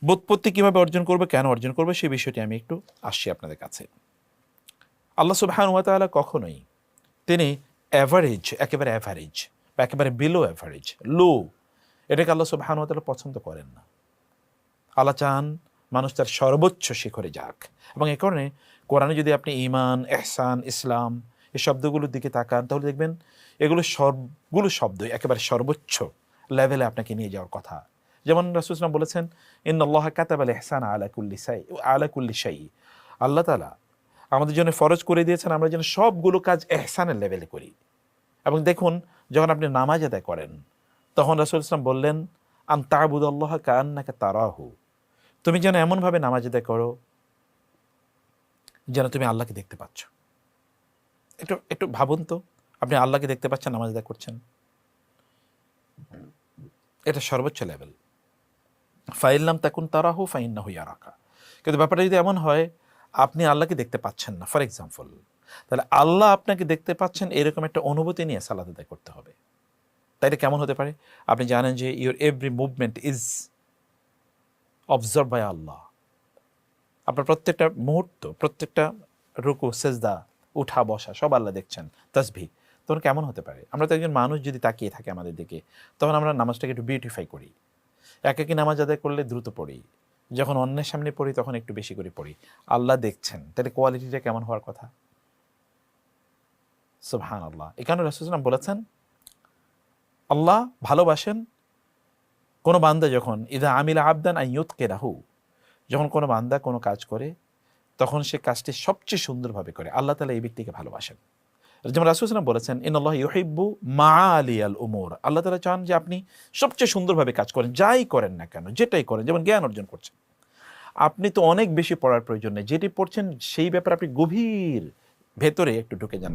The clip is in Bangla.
বোধপত্তি কীভাবে অর্জন করবে, কেন অর্জন করবে, সেই বিষয়টি আমি একটু আসছি আপনাদের কাছে। আল্লাহ সুবহানাহু ওয়া তাআলা কখনোই তিনি অ্যাভারেজ, একেবারে অ্যাভারেজ বা একেবারে বিলো অ্যাভারেজ, লো, এটাকে আল্লাহ সুবহানাহু ওয়া তাআলা পছন্দ করেন না। আল্লাহ চান মানুষ তার সর্বোচ্চ শিখরে যাক। এবং এ কারণে কোরআনে যদি আপনি ঈমান, ইহসান, ইসলাম এই শব্দগুলোর দিকে তাকান, তাহলে দেখবেন এগুলো সবগুলো শব্দই একেবারে সর্বোচ্চ লেভেলে আপনাকে নিয়ে যাওয়ার কথা। যেমন রাসূল সাল্লাল্লাহু আলাইহি ওয়াসাল্লাম বলেছেন, ইন্নাল্লাহা কাতাবাল ইহসানা আলা কুল্লি শাই। আল্লাহ তাআলা আমাদের জন্য ফরজ করে দিয়েছেন আমরা যেন সবগুলো কাজ ইহসানের লেভেলে করি। এবং দেখুন, যখন আপনি নামাজ আদায় করেন, তখন রাসূল সাল্লাল্লাহু আলাইহি ওয়াসাল্লাম বললেন, আন তা'বুদাল্লাহা কাআন্নাকা তারাহু, তুমি যেন এমনভাবে নামাজ আদায় করো যেন তুমি আল্লাহকে দেখতে পাচ্ছ। একটু একটু ভাবুন তো, আপনি আল্লাহকে দেখতে পাচ্ছেন, নামাজ আদায় করছেন, এটা সর্বোচ্চ লেভেল। ফাইল্লাম তাকুন তারাহু ফাইন্নাহু ইয়ারাকা। কিন্তু ব্যাপারটা যদি এমন হয় আপনি আল্লাহকে দেখতে পাচ্ছেন না, ফর এক্সাম্পল, তাহলে আল্লাহ আপনাকে দেখতে পাচ্ছেন এরকম একটা অনুভূতি নিয়ে সালাত আদায় করতে হবে। তাই এটা কেমন হতে পারে? আপনি জানেন যে your every movement is observe by Allah. আপনার প্রত্যেকটা মুহূর্ত, প্রত্যেকটা রুকু, সেজদা, উঠা বসা সব আল্লাহ দেখছেন, তাসবিহ। তখন কেমন হতে পারে? আমরা তো একজন মানুষ যদি তাকিয়ে থাকে আমাদের দিকে, তখন আমরা নামাজটাকে একটু বিউটিফাই করি। একাকী নামাজ আদায় করলে দ্রুত পড়ি, যখন অন্যের সামনে পড়ি তখন একটু বেশি করে পড়ি। আল্লাহ দেখছেন, তাহলে কোয়ালিটিটা কেমন হওয়ার কথা? সুবহানাল্লাহ। এখানে রাসূল সাল্লাল্লাহু আলাইহি ওয়াসাল্লাম বলেছেন, আল্লাহ ভালোবাসেন কোনো বান্দা যখন ইযা আমিলা আবদান আন ইউতকিনাহু, যখন কোনো বান্দা কোনো কাজ করে তখন সে কাজটি সবচেয়ে সুন্দরভাবে করে। আল্লাহ তাআলা এই ব্যক্তিকে ভালোবাসেন। যেমন রাসূল সাল্লাল্লাহু আলাইহি ওয়াসাল্লাম বলেছেন, ইন্নাল্লাহা ইউহিব্বু মাআলিয়াল উমুর, আল্লাহ তাআলা চান যে আপনি সবচেয়ে সুন্দরভাবে কাজ করেন, যাই করেন না কেন, যেটাই করেন। যেমন জ্ঞান অর্জন করছেন, আপনি তো অনেক বেশি পড়ার প্রয়োজন নেই, যেটি পড়ছেন সেই ব্যাপারে আপনি গভীর ভেতরে একটু ঢুকে যান।